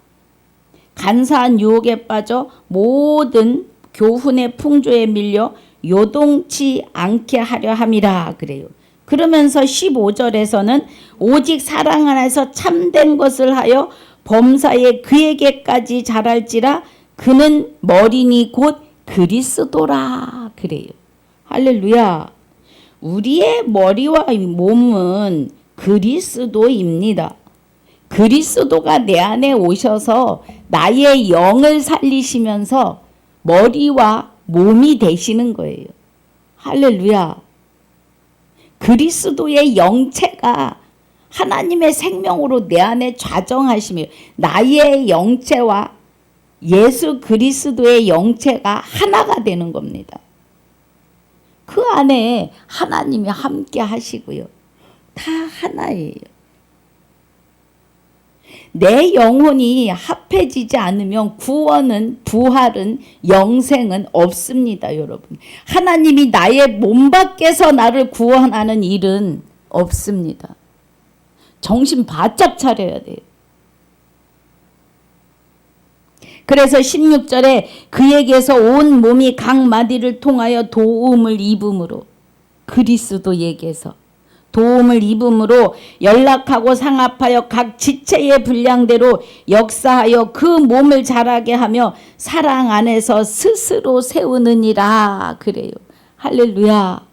간사한 유혹에 빠져 모든 교훈의 풍조에 밀려 요동치 않게 하려 함이라 그래요. 그러면서 15절에서는 오직 사랑 안에서 참된 것을 하여 범사에 그에게까지 자랄지라 그는 머리니 곧 그리스도라 그래요. 할렐루야. 우리의 머리와 몸은 그리스도입니다. 그리스도가 내 안에 오셔서 나의 영을 살리시면서 머리와 몸이 되시는 거예요. 할렐루야. 그리스도의 영체가 하나님의 생명으로 내 안에 좌정하시며 나의 영체와 예수 그리스도의 영체가 하나가 되는 겁니다. 그 안에 하나님이 함께 하시고요. 다 하나예요. 내 영혼이 합해지지 않으면 구원은, 부활은, 영생은 없습니다, 여러분. 하나님이 나의 몸 밖에서 나를 구원하는 일은 없습니다. 정신 바짝 차려야 돼요. 그래서 16절에 그에게서 온 몸이 각 마디를 통하여 도움을 입음으로, 그리스도에게서 도움을 입음으로 연락하고 상합하여 각 지체의 분량대로 역사하여 그 몸을 자라게 하며 사랑 안에서 스스로 세우느니라 그래요. 할렐루야.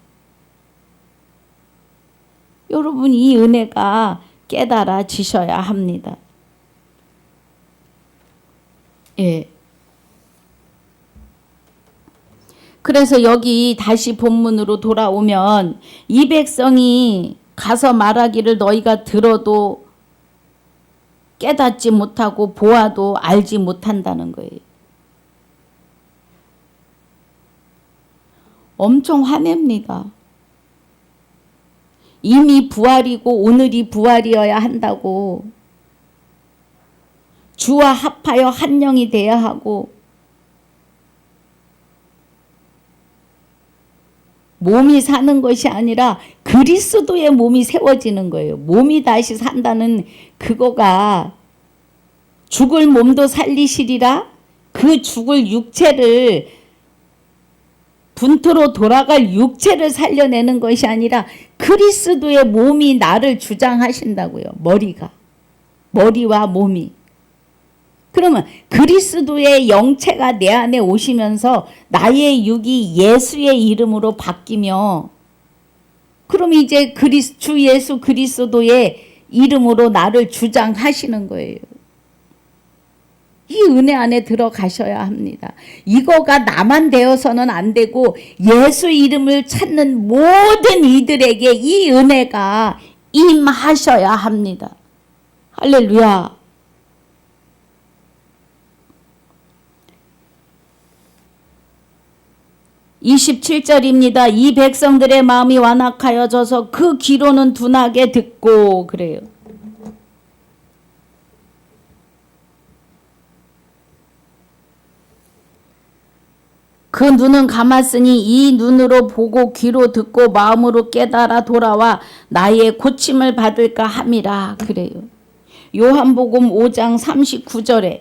여러분, 이 은혜가 깨달아지셔야 합니다. 예. 그래서 여기 다시 본문으로 돌아오면 이 백성이 가서 말하기를 너희가 들어도 깨닫지 못하고 보아도 알지 못한다는 거예요. 엄청 화냅니다. 이미 부활이고 오늘이 부활이어야 한다고, 주와 합하여 한 영이 되어야 하고, 몸이 사는 것이 아니라 그리스도의 몸이 세워지는 거예요. 몸이 다시 산다는 그거가 죽을 몸도 살리시리라, 그 죽을 육체를, 분토로 돌아갈 육체를 살려내는 것이 아니라 그리스도의 몸이 나를 주장하신다고요. 머리와 몸이. 그러면 그리스도의 영체가 내 안에 오시면서 나의 육이 예수의 이름으로 바뀌며, 그럼 이제 주 예수 그리스도의 이름으로 나를 주장하시는 거예요. 이 은혜 안에 들어가셔야 합니다. 이거가 나만 되어서는 안 되고 예수 이름을 찾는 모든 이들에게 이 은혜가 임하셔야 합니다. 할렐루야. 27절입니다. 이 백성들의 마음이 완악하여져서 그 귀로는 둔하게 듣고 그래요. 그 눈은 감았으니 이 눈으로 보고 귀로 듣고 마음으로 깨달아 돌아와 나의 고침을 받을까 함이라 그래요. 요한복음 5장 39절에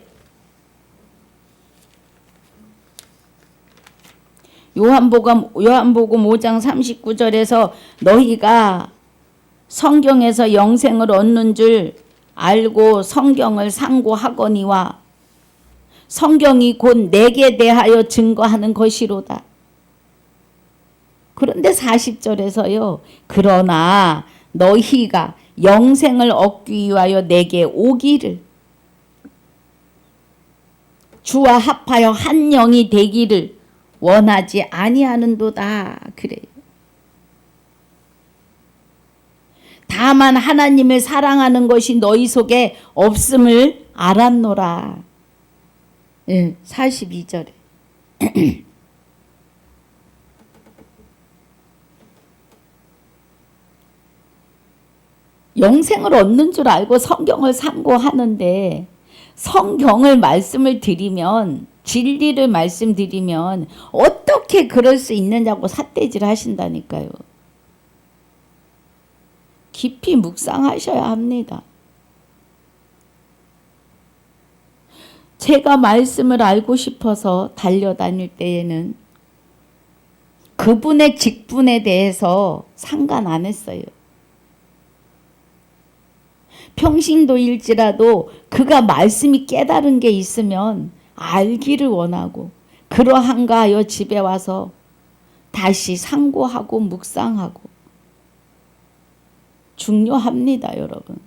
요한복음 5장 39절에서 너희가 성경에서 영생을 얻는 줄 알고 성경을 상고하거니와 성경이 곧 내게 대하여 증거하는 것이로다. 그런데 40절에서요. 그러나 너희가 영생을 얻기 위하여 내게 오기를 주와 합하여 한 영이 되기를 원하지 아니하는도다. 그래요. 다만 하나님을 사랑하는 것이 너희 속에 없음을 알았노라. 42절에 영생을 얻는 줄 알고 성경을 상고하는데 성경을 말씀을 드리면 진리를 말씀드리면 어떻게 그럴 수 있느냐고 삿대질 하신다니까요. 깊이 묵상하셔야 합니다. 제가 말씀을 알고 싶어서 달려다닐 때에는 그분의 직분에 대해서 상관 안 했어요. 평신도일지라도 그가 말씀이 깨달은 게 있으면 알기를 원하고 그러한가 하여 집에 와서 다시 상고하고 묵상하고 중요합니다, 여러분.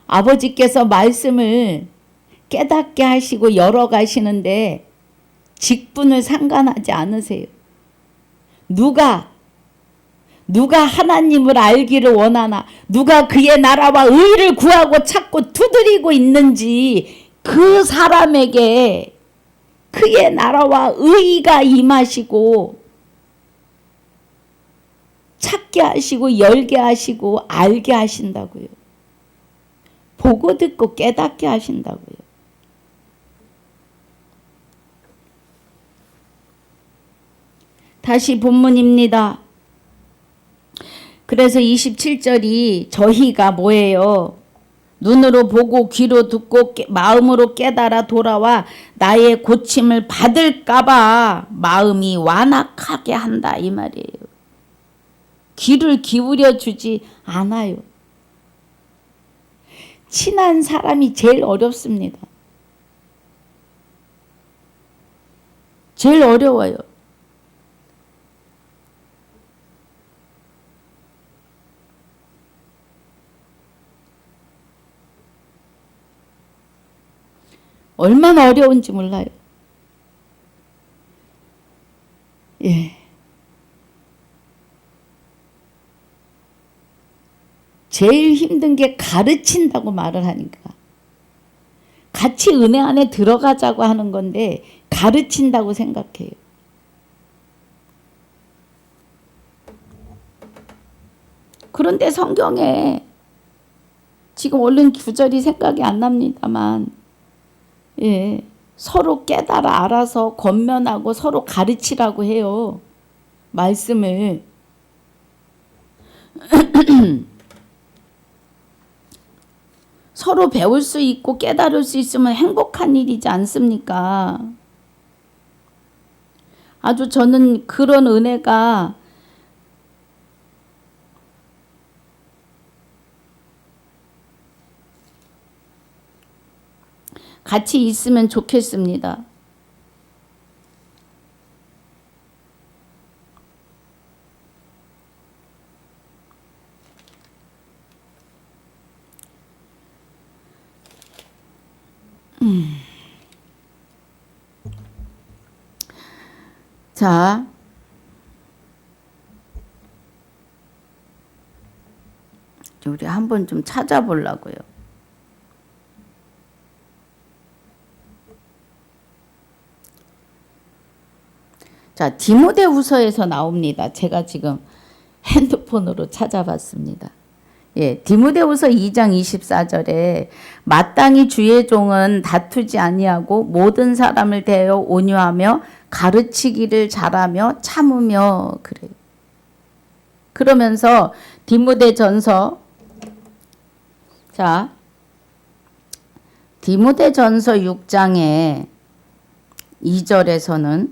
아버지께서 말씀을 깨닫게 하시고 열어가시는데 직분을 상관하지 않으세요. 누가 하나님을 알기를 원하나, 누가 그의 나라와 의를 구하고 찾고 두드리고 있는지 그 사람에게 그의 나라와 의가 임하시고 찾게 하시고 열게 하시고 알게 하신다고요. 보고 듣고 깨닫게 하신다고요. 다시 본문입니다. 그래서 27절이 저희가 뭐예요? 눈으로 보고 귀로 듣고 마음으로 깨달아 돌아와 나의 고침을 받을까봐 마음이 완악하게 한다 이 말이에요. 귀를 기울여 주지 않아요. 친한 사람이 제일 어렵습니다. 제일 어려워요. 얼마나 어려운지 몰라요. 예. 제일 힘든 게 가르친다고 말을 하니까. 같이 은혜 안에 들어가자고 하는 건데 가르친다고 생각해요. 그런데 성경에 지금 얼른 구절이 생각이 안 납니다만 예, 서로 깨달아 알아서 권면하고 서로 가르치라고 해요. 말씀을. 서로 배울 수 있고 깨달을 수 있으면 행복한 일이지 않습니까? 아주 저는 그런 은혜가 같이 있으면 좋겠습니다. 자, 우리 한번 좀 찾아보려고요. 자, 디모데후서에서 나옵니다. 제가 지금 핸드폰으로 찾아봤습니다. 예, 디모데후서 2장 24절에 마땅히 주의 종은 다투지 아니하고 모든 사람을 대하여 온유하며 가르치기를 잘하며 참으며 그래요. 그러면서 디모데전서, 자, 디모데전서 6장의 2절에서는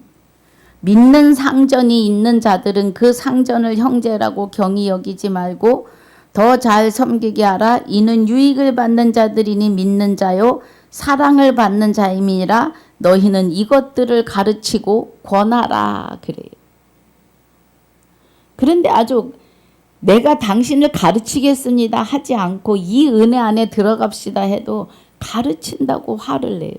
믿는 상전이 있는 자들은 그 상전을 형제라고 경히 여기지 말고 더 잘 섬기게 하라. 이는 유익을 받는 자들이니 믿는 자요 사랑을 받는 자임이라. 너희는 이것들을 가르치고 권하라. 그래요. 그런데 아주 내가 당신을 가르치겠습니다 하지 않고 이 은혜 안에 들어갑시다 해도 가르친다고 화를 내요.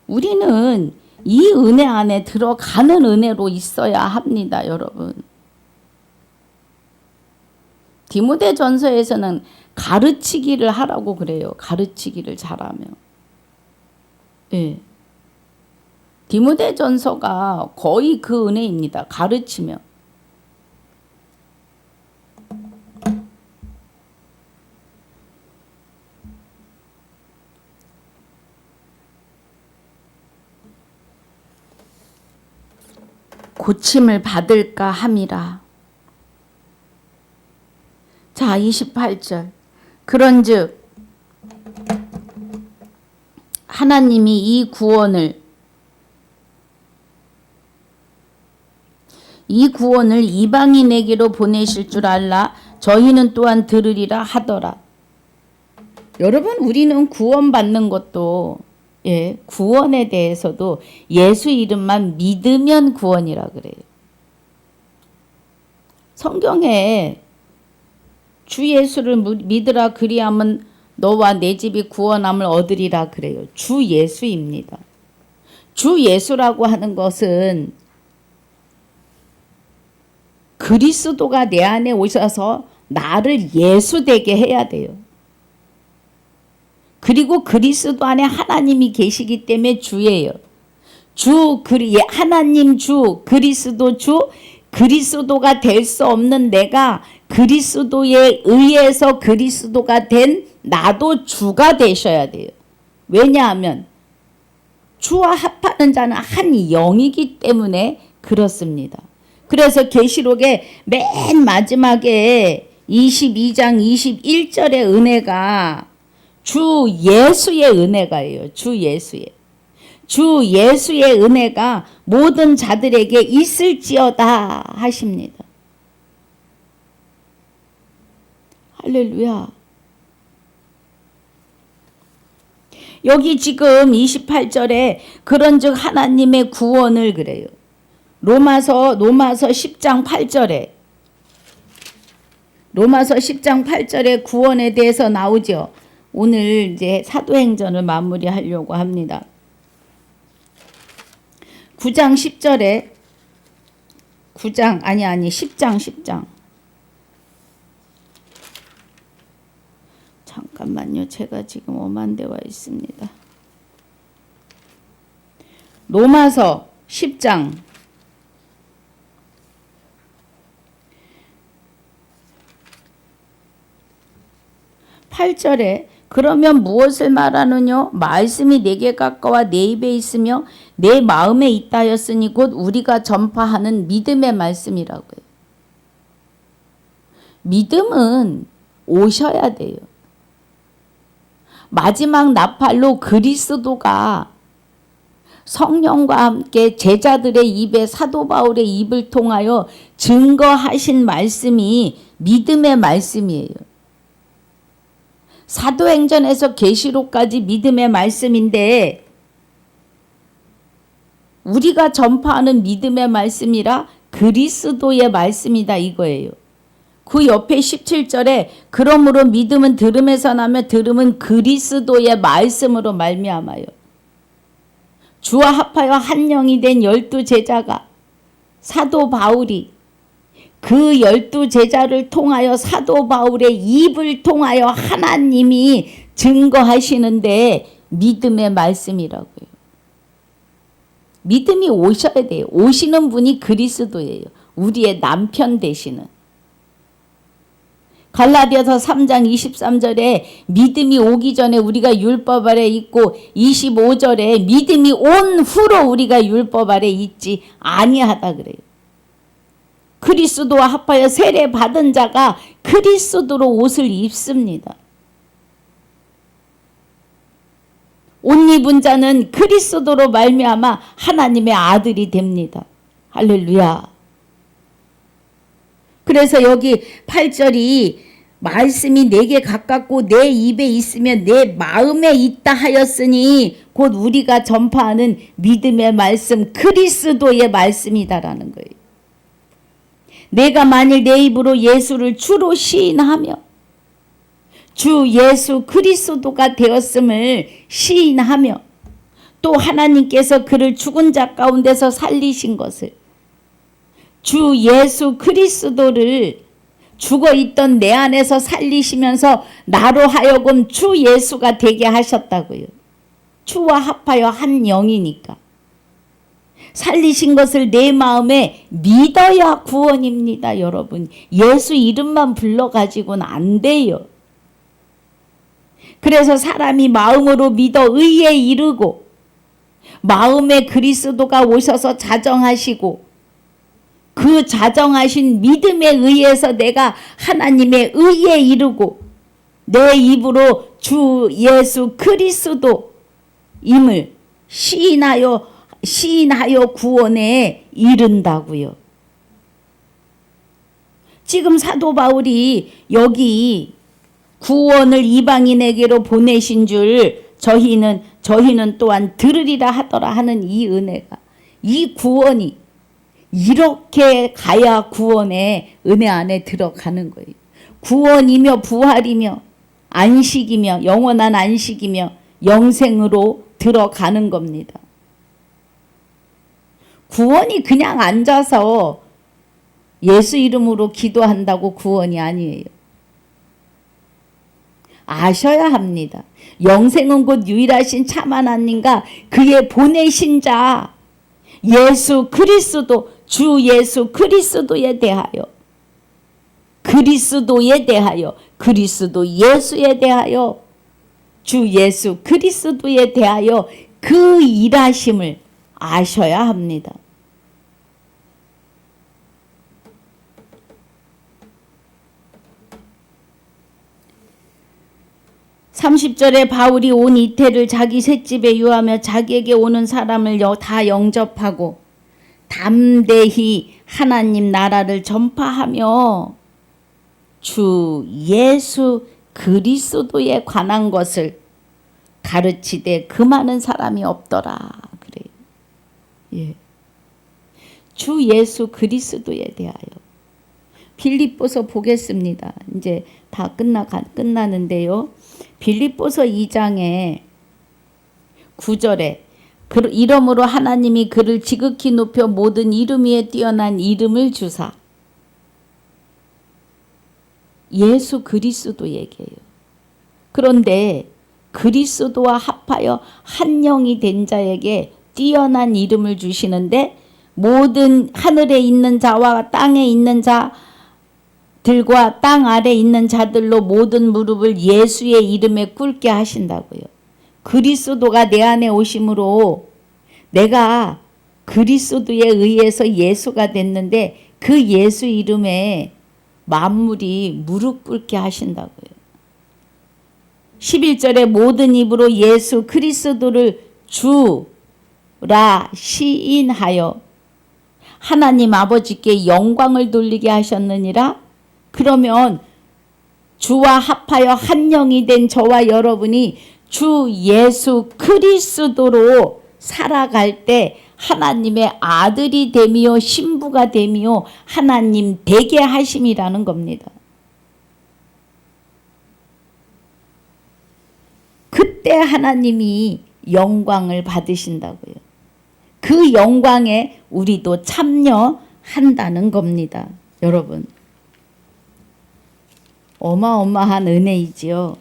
우리는 이 은혜 안에 들어가는 은혜로 있어야 합니다, 여러분. 디모데전서에서는 가르치기를 하라고 그래요. 가르치기를 잘하며. 예. 디모데전서가 거의 그 은혜입니다. 가르치며. 고침을 받을까 함이라. 자, 28절. 그런즉 하나님이 이 구원을 이방인에게로 보내실 줄 알라. 저희는 또한 들으리라 하더라. 여러분, 우리는 구원받는 것도, 예, 구원에 대해서도 예수 이름만 믿으면 구원이라 그래요. 성경에 주 예수를 믿으라 그리하면 너와 내 집이 구원함을 얻으리라 그래요. 주 예수입니다. 주 예수라고 하는 것은 그리스도가 내 안에 오셔서 나를 예수되게 해야 돼요. 그리고 그리스도 안에 하나님이 계시기 때문에 주예요. 하나님 주, 그리스도 주, 그리스도가 될 수 없는 내가 그리스도에 의해서 그리스도가 된 나도 주가 되셔야 돼요. 왜냐하면 주와 합하는 자는 한 영이기 때문에 그렇습니다. 그래서 계시록의 맨 마지막에 22장 21절의 은혜가 주 예수의 은혜가예요. 주 예수의 은혜가 모든 자들에게 있을지어다 하십니다. 할렐루야. 여기 지금 28절에 그런즉 하나님의 구원을 그래요. 로마서 10장 8절에 로마서 10장 8절에 구원에 대해서 나오죠. 오늘 이제 사도행전을 마무리하려고 합니다. 9장 10절에 10장 잠깐만요. 제가 지금 오만 데 와 있습니다. 로마서 10장 8절에 그러면 무엇을 말하느냐? 말씀이 내게 가까워 내 입에 있으며 내 마음에 있다 하였으니 곧 우리가 전파하는 믿음의 말씀이라고요. 믿음은 오셔야 돼요. 마지막 나팔로 그리스도가 성령과 함께 제자들의 입에 사도 바울의 입을 통하여 증거하신 말씀이 믿음의 말씀이에요. 사도행전에서 계시록까지 믿음의 말씀인데 우리가 전파하는 믿음의 말씀이라 그리스도의 말씀이다 이거예요. 그 옆에 17절에 그러므로 믿음은 들음에서 나며 들음은 그리스도의 말씀으로 말미암아요. 주와 합하여 한 영이 된 12제자가 사도 바울이 그 12제자를 통하여 사도 바울의 입을 통하여 하나님이 증거하시는데 믿음의 말씀이라고요. 믿음이 오셔야 돼요. 오시는 분이 그리스도예요. 우리의 남편 되시는. 갈라디아서 3장 23절에 믿음이 오기 전에 우리가 율법 아래 있고 25절에 믿음이 온 후로 우리가 율법 아래 있지 아니하다 그래요. 그리스도와 합하여 세례 받은 자가 그리스도로 옷을 입습니다. 옷 입은 자는 그리스도로 말미암아 하나님의 아들이 됩니다. 할렐루야. 그래서 여기 8절이 말씀이 내게 가깝고 내 입에 있으면 내 마음에 있다 하였으니 곧 우리가 전파하는 믿음의 말씀 그리스도의 말씀이다라는 거예요. 내가 만일 내 입으로 예수를 주로 시인하며 주 예수 그리스도가 되었음을 시인하며 또 하나님께서 그를 죽은 자 가운데서 살리신 것을 주 예수 그리스도를 죽어있던 내 안에서 살리시면서 나로 하여금 주 예수가 되게 하셨다고요. 주와 합하여 한 영이니까. 살리신 것을 내 마음에 믿어야 구원입니다. 여러분. 예수 이름만 불러가지고는 안 돼요. 그래서 사람이 마음으로 믿어 의에 이르고 마음에 그리스도가 오셔서 자정하시고 그 자정하신 믿음에 의해서 내가 하나님의 의에 이르고 내 입으로 주 예수 그리스도임을 시인하여 구원에 이른다고요. 지금 사도 바울이 여기 구원을 이방인에게로 보내신 줄 저희는 또한 들으리라 하더라 하는 이 은혜가 이 구원이 이렇게 가야 구원의 은혜 안에 들어가는 거예요. 구원이며 부활이며 안식이며 영원한 안식이며 영생으로 들어가는 겁니다. 구원이 그냥 앉아서 예수 이름으로 기도한다고 구원이 아니에요. 아셔야 합니다. 영생은 곧 유일하신 참 하나님과 그의 보내신 자 예수 그리스도 주 예수 그리스도에 대하여 그리스도 예수에 대하여 주 예수 그리스도에 대하여 그 일하심을 아셔야 합니다. (30절에) 바울이 온 이태를 자기 셋집에 유하며 자기에게 오는 사람을 다 영접하고 담대히 하나님 나라를 전파하며 주 예수 그리스도에 관한 것을 가르치되 그 많은 사람이 없더라 그래요. 예. 주 예수 그리스도에 대하여 빌립보서 보겠습니다. 이제 다 끝나는데요. 빌립보서 2장에 9절에 이러므로 하나님이 그를 지극히 높여 모든 이름 위에 뛰어난 이름을 주사 예수 그리스도 얘기해요. 그런데 그리스도와 합하여 한 영이 된 자에게 뛰어난 이름을 주시는데 모든 하늘에 있는 자와 땅에 있는 자들과 땅 아래 있는 자들로 모든 무릎을 예수의 이름에 꿇게 하신다고요. 그리스도가 내 안에 오심으로 내가 그리스도에 의해서 예수가 됐는데 그 예수 이름에 만물이 무릎 꿇게 하신다고요. 11절에 모든 입으로 예수 그리스도를 주라 시인하여 하나님 아버지께 영광을 돌리게 하셨느니라. 그러면 주와 합하여 한 영이 된 저와 여러분이 주 예수 그리스도로 살아갈 때 하나님의 아들이 되며 신부가 되며 하나님 되게 하심이라는 겁니다. 그때 하나님이 영광을 받으신다고요. 그 영광에 우리도 참여한다는 겁니다. 여러분, 어마어마한 은혜이지요.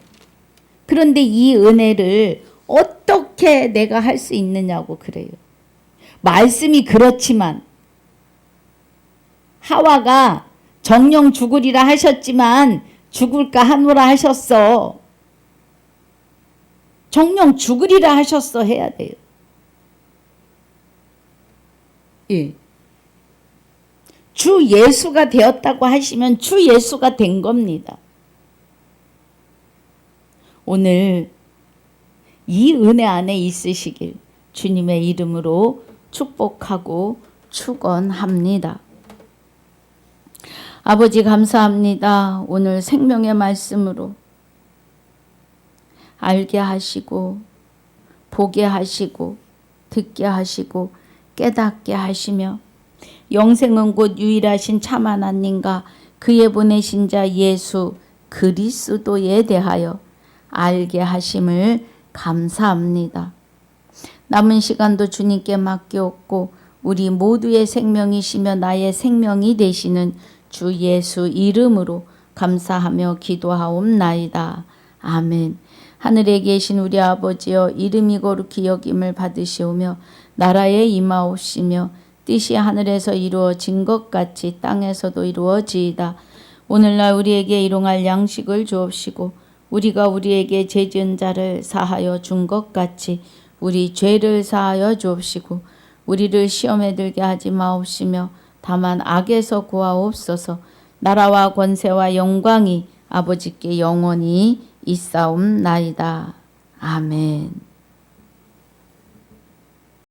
그런데 이 은혜를 어떻게 내가 할 수 있느냐고 그래요. 말씀이 그렇지만 하와가 정령 죽으리라 하셨지만 죽을까 하노라 하셨어. 정령 죽으리라 하셨어 해야 돼요. 예. 주 예수가 되었다고 하시면 주 예수가 된 겁니다. 오늘 이 은혜 안에 있으시길 주님의 이름으로 축복하고 축원합니다. 아버지 감사합니다. 오늘 생명의 말씀으로 알게 하시고 보게 하시고 듣게 하시고 깨닫게 하시며 영생은 곧 유일하신 참 하나님과 그의 보내신 자 예수 그리스도에 대하여 알게 하심을 감사합니다. 남은 시간도 주님께 맡기옵고 우리 모두의 생명이시며 나의 생명이 되시는 주 예수 이름으로 감사하며 기도하옵나이다. 아멘. 하늘에 계신 우리 아버지여 이름이 거룩히 여김을 받으시오며 나라에 임하옵시며 뜻이 하늘에서 이루어진 것 같이 땅에서도 이루어지이다. 오늘날 우리에게 일용할 양식을 주옵시고 우리가 우리에게 죄 지은 자를 사하여 준 것 같이 우리 죄를 사하여 주옵시고 우리를 시험에 들게 하지 마옵시며 다만 악에서 구하옵소서. 나라와 권세와 영광이 아버지께 영원히 있사옵나이다. 아멘.